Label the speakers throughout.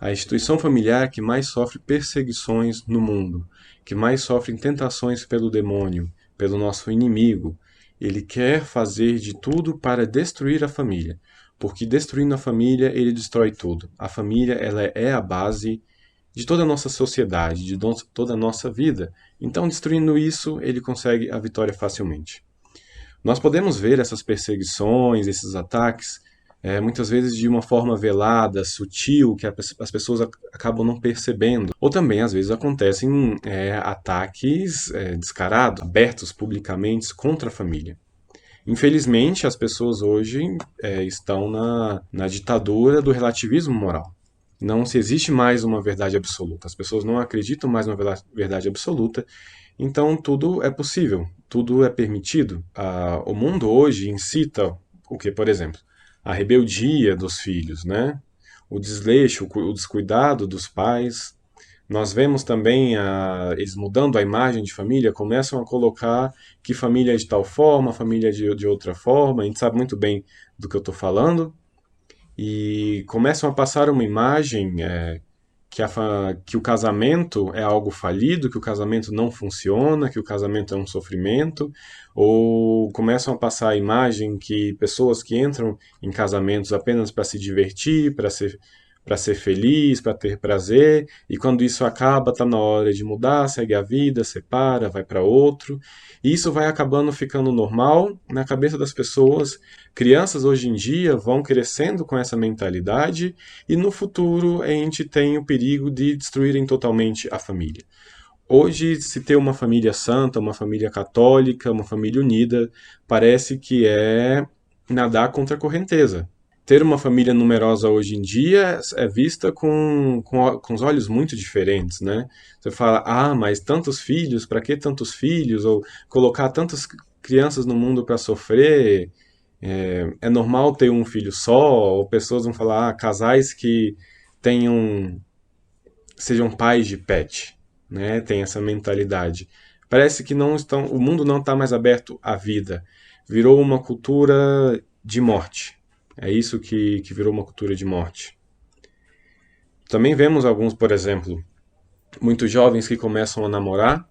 Speaker 1: A instituição familiar que mais sofre perseguições no mundo, que mais sofre tentações pelo demônio, pelo nosso inimigo. Ele quer fazer de tudo para destruir a família, porque destruindo a família, ele destrói tudo. A família, ela é a base de toda a nossa sociedade, de toda a nossa vida. Então, destruindo isso, ele consegue a vitória facilmente. Nós podemos ver essas perseguições, esses ataques, muitas vezes de uma forma velada, sutil, que as pessoas acabam não percebendo. Ou também, às vezes, acontecem ataques descarados, abertos publicamente contra a família. Infelizmente, as pessoas hoje estão na ditadura do relativismo moral. Não se existe mais uma verdade absoluta. As pessoas não acreditam mais numa verdade absoluta. Então tudo é possível, tudo é permitido. O mundo hoje incita o que, por exemplo, a rebeldia dos filhos, né? O desleixo, o descuidado dos pais. Nós vemos também eles mudando a imagem de família, começam a colocar que família é de tal forma, família é de outra forma. A gente sabe muito bem do que eu estou falando e começam a passar uma imagem que o casamento é algo falido, que o casamento não funciona, que o casamento é um sofrimento, ou começam a passar a imagem que pessoas que entram em casamentos apenas para se divertir, para ser feliz, para ter prazer, e quando isso acaba, está na hora de mudar, segue a vida, separa, vai para outro. E isso vai acabando ficando normal na cabeça das pessoas. Crianças hoje em dia vão crescendo com essa mentalidade e no futuro a gente tem o perigo de destruírem totalmente a família. Hoje, se ter uma família santa, uma família católica, uma família unida, parece que é nadar contra a correnteza. Ter uma família numerosa hoje em dia é vista com os olhos muito diferentes, né? Você fala, mas tantos filhos, para que tantos filhos? Ou colocar tantas crianças no mundo para sofrer? É normal ter um filho só? Ou pessoas vão falar, casais que tenham, sejam pais de pet, né? Tem essa mentalidade. Parece que não estão, o mundo não está mais aberto à vida. Virou uma cultura de morte. É isso que virou uma cultura de morte. Também vemos alguns, por exemplo, muitos jovens que começam a namorar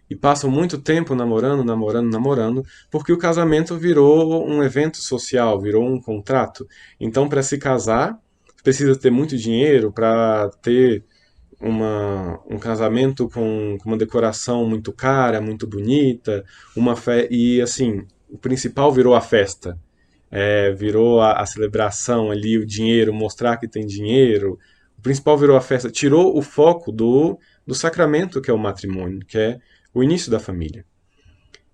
Speaker 1: e passam muito tempo namorando, porque o casamento virou um evento social, virou um contrato. Então, para se casar, precisa ter muito dinheiro para ter um casamento com uma decoração muito cara, muito bonita, e assim, o principal virou a festa. Virou a celebração ali, o dinheiro, mostrar que tem dinheiro. O principal virou a festa, tirou o foco do sacramento que é o matrimônio, que é o início da família.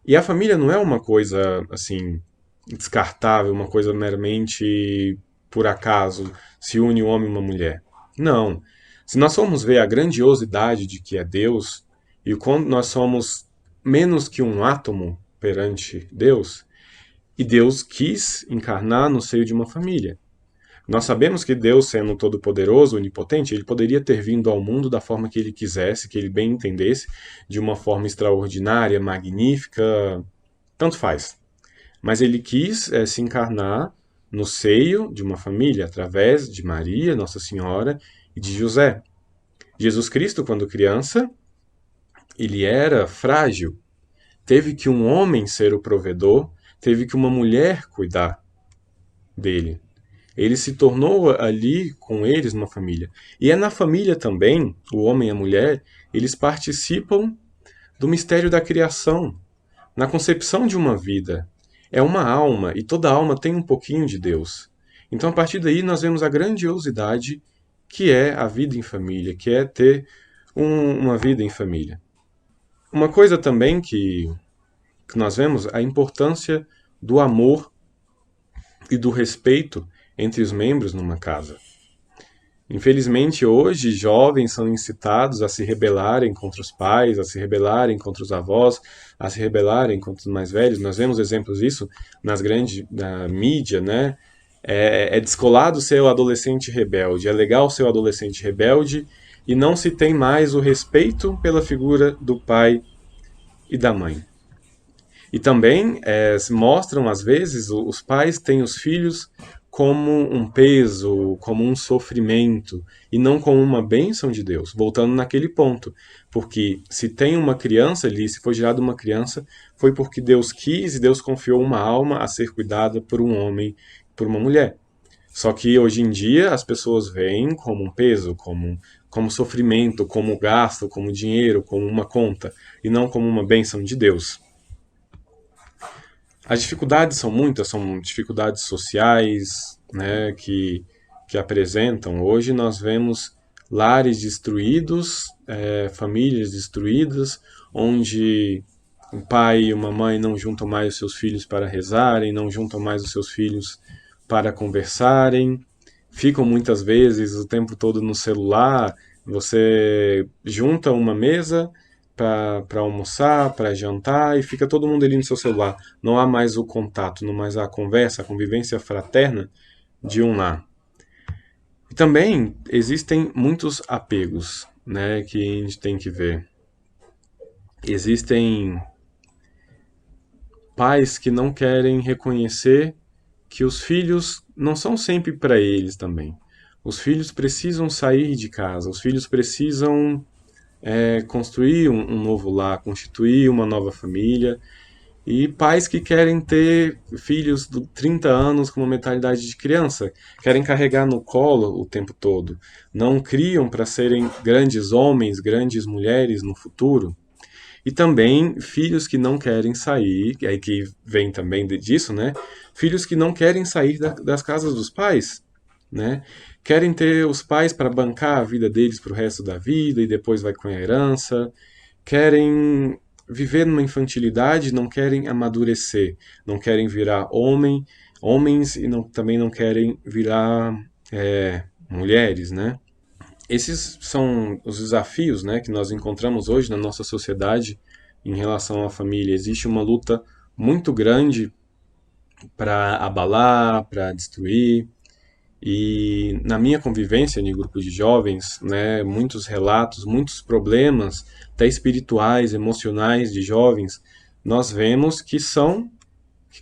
Speaker 1: E a família não é uma coisa assim descartável, uma coisa meramente por acaso, se une um homem e uma mulher. Não. Se nós formos ver a grandiosidade de que é Deus e quando nós somos menos que um átomo perante Deus, e Deus quis encarnar no seio de uma família. Nós sabemos que Deus, sendo todo-poderoso, onipotente, ele poderia ter vindo ao mundo da forma que ele quisesse, que ele bem entendesse, de uma forma extraordinária, magnífica, tanto faz. Mas ele quis se encarnar no seio de uma família, através de Maria, Nossa Senhora, e de José. Jesus Cristo, quando criança, ele era frágil. Teve que um homem ser o provedor, teve que uma mulher cuidar dele. Ele se tornou ali com eles uma família. E é na família também, o homem e a mulher, eles participam do mistério da criação, na concepção de uma vida. É uma alma, e toda alma tem um pouquinho de Deus. Então, a partir daí, nós vemos a grandiosidade que é a vida em família, que é ter uma vida em família. Uma coisa também que nós vemos, a importância do amor e do respeito entre os membros numa casa. Infelizmente, hoje, jovens são incitados a se rebelarem contra os pais, a se rebelarem contra os avós, a se rebelarem contra os mais velhos. Nós vemos exemplos disso na mídia, né? É descolado ser o adolescente rebelde, é legal ser o adolescente rebelde e não se tem mais o respeito pela figura do pai e da mãe. E também se mostram, às vezes, os pais têm os filhos como um peso, como um sofrimento, e não como uma bênção de Deus. Voltando naquele ponto, porque se tem uma criança ali, se foi gerada uma criança, foi porque Deus quis e Deus confiou uma alma a ser cuidada por um homem, por uma mulher. Só que hoje em dia as pessoas veem como um peso, como sofrimento, como gasto, como dinheiro, como uma conta, e não como uma bênção de Deus. As dificuldades são muitas, são dificuldades sociais, né, que apresentam. Hoje nós vemos lares destruídos, famílias destruídas, onde um pai e uma mãe não juntam mais os seus filhos para rezarem, não juntam mais os seus filhos para conversarem, ficam muitas vezes o tempo todo no celular. Você junta uma mesa para almoçar, para jantar, e fica todo mundo ali no seu celular. Não há mais o contato, não mais a conversa, a convivência fraterna de um lar. E também existem muitos apegos, né, que a gente tem que ver. Existem pais que não querem reconhecer que os filhos não são sempre para eles também. Os filhos precisam sair de casa, os filhos precisam construir um novo lar, constituir uma nova família. E pais que querem ter filhos de 30 anos com uma mentalidade de criança, querem carregar no colo o tempo todo, não criam para serem grandes homens, grandes mulheres no futuro. E também filhos que não querem sair, aí que vem também disso, né? Filhos que não querem sair das casas dos pais, né? Querem ter os pais para bancar a vida deles para o resto da vida e depois vai com a herança. Querem viver numa infantilidade, não querem amadurecer, não querem virar homens e também não querem virar mulheres, né? Esses são os desafios, né, que nós encontramos hoje na nossa sociedade em relação à família. Existe uma luta muito grande para abalar, para destruir. E na minha convivência em grupo de jovens, né, muitos relatos, muitos problemas, até espirituais, emocionais de jovens, nós vemos que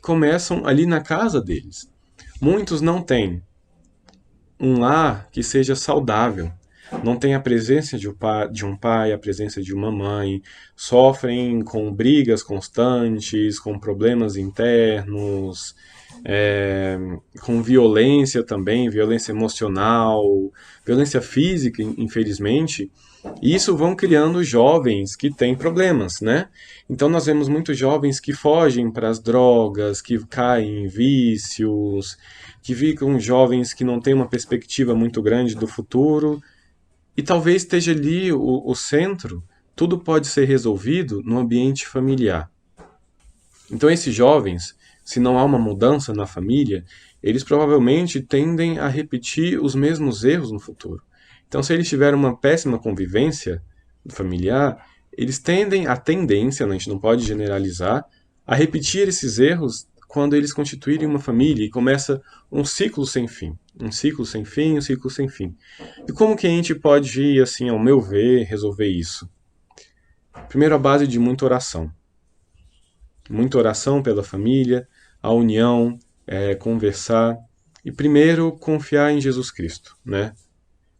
Speaker 1: começam ali na casa deles. Muitos não têm um lar que seja saudável, não têm a presença de um pai, a presença de uma mãe, sofrem com brigas constantes, com problemas internos, com violência também, violência emocional, violência física, infelizmente, e isso vão criando jovens que têm problemas, né? Então nós vemos muitos jovens que fogem para as drogas, que caem em vícios, que ficam jovens que não têm uma perspectiva muito grande do futuro, e talvez esteja ali o centro, tudo pode ser resolvido no ambiente familiar. Então esses jovens, se não há uma mudança na família, eles provavelmente tendem a repetir os mesmos erros no futuro. Então se eles tiverem uma péssima convivência familiar, eles tendem a tendência, a gente não pode generalizar, a repetir esses erros quando eles constituírem uma família e começa um ciclo sem fim. Um ciclo sem fim, um ciclo sem fim. E como que a gente pode, assim, ao meu ver, resolver isso? Primeiro, a base de muita oração. Muita oração pela família, a união, conversar. E primeiro, confiar em Jesus Cristo, né?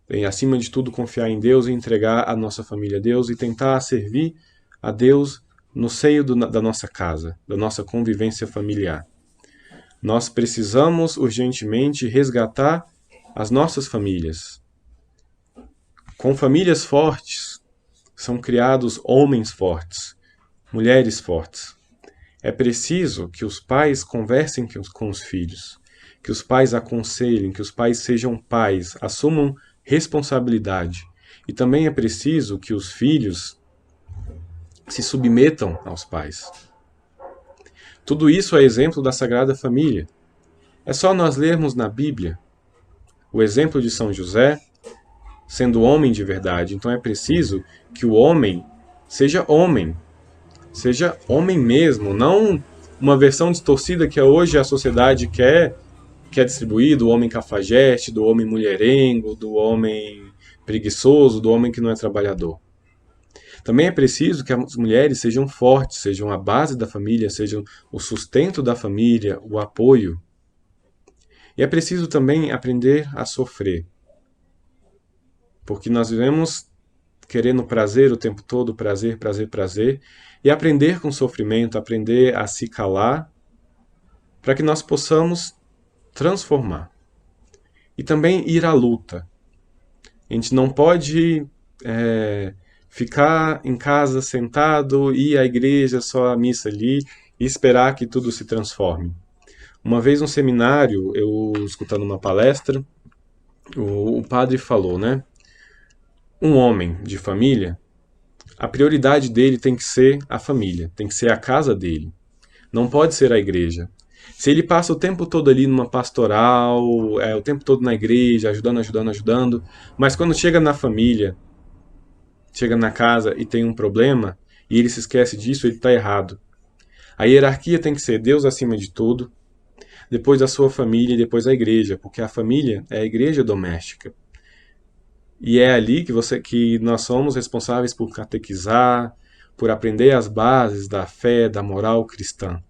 Speaker 1: E, acima de tudo, confiar em Deus e entregar a nossa família a Deus e tentar servir a Deus no seio da nossa casa, da nossa convivência familiar. Nós precisamos urgentemente resgatar as nossas famílias. Com famílias fortes, são criados homens fortes, mulheres fortes. É preciso que os pais conversem com os filhos, que os pais aconselhem, que os pais sejam pais, assumam responsabilidade. E também é preciso que os filhos se submetam aos pais. Tudo isso é exemplo da Sagrada Família. É só nós lermos na Bíblia o exemplo de São José, sendo homem de verdade. Então é preciso que o homem seja homem mesmo, não uma versão distorcida que hoje a sociedade quer distribuir, do homem cafajeste, do homem mulherengo, do homem preguiçoso, do homem que não é trabalhador. Também é preciso que as mulheres sejam fortes, sejam a base da família, sejam o sustento da família, o apoio. E é preciso também aprender a sofrer, porque nós vivemos querendo prazer o tempo todo, prazer, prazer, prazer, e aprender com o sofrimento, aprender a se calar, para que nós possamos transformar. E também ir à luta. A gente não pode ficar em casa sentado, ir à igreja, só a missa ali, e esperar que tudo se transforme. Uma vez no seminário, eu escutando uma palestra, o padre falou, né? Um homem de família, a prioridade dele tem que ser a família, tem que ser a casa dele. Não pode ser a igreja. Se ele passa o tempo todo ali numa pastoral, o tempo todo na igreja, ajudando, ajudando, ajudando, mas quando chega na família, chega na casa e tem um problema, e ele se esquece disso, ele está errado. A hierarquia tem que ser Deus acima de tudo, depois a sua família e depois a igreja, porque a família é a igreja doméstica. E é ali que nós somos responsáveis por catequizar, por aprender as bases da fé, da moral cristã.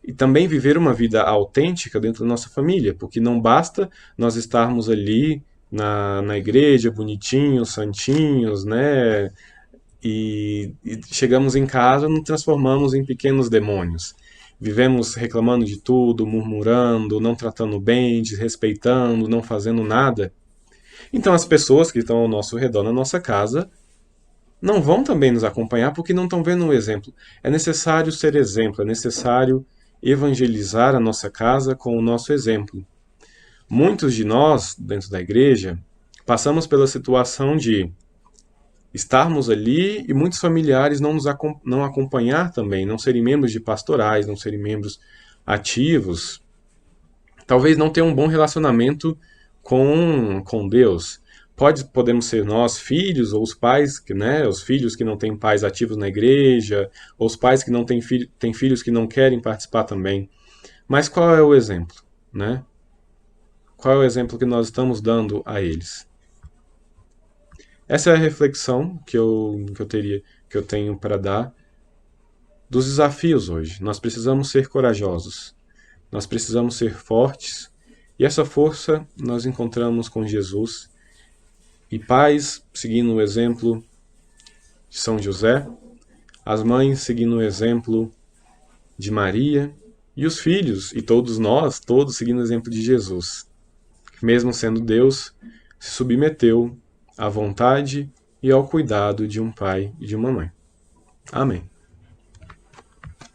Speaker 1: E também viver uma vida autêntica dentro da nossa família, porque não basta nós estarmos ali na igreja, bonitinhos, santinhos, né? E chegamos em casa e nos transformamos em pequenos demônios. Vivemos reclamando de tudo, murmurando, não tratando bem, desrespeitando, não fazendo nada. Então as pessoas que estão ao nosso redor na nossa casa não vão também nos acompanhar porque não estão vendo o exemplo. É necessário ser exemplo, é necessário evangelizar a nossa casa com o nosso exemplo. Muitos de nós, dentro da igreja, passamos pela situação de estarmos ali e muitos familiares não acompanhar também, não serem membros de pastorais, não serem membros ativos, talvez não ter um bom relacionamento com Deus. Podemos ser nós, filhos, ou os pais, né, os filhos que não têm pais ativos na igreja, ou os pais que não têm filhos que não querem participar também. Mas qual é o exemplo, né? Qual é o exemplo que nós estamos dando a eles? Essa é a reflexão que eu tenho para dar dos desafios hoje. Nós precisamos ser corajosos, nós precisamos ser fortes, e essa força nós encontramos com Jesus. E pais seguindo o exemplo de São José, as mães seguindo o exemplo de Maria, e os filhos, e todos nós, todos seguindo o exemplo de Jesus. Mesmo sendo Deus, se submeteu à vontade e ao cuidado de um pai e de uma mãe. Amém.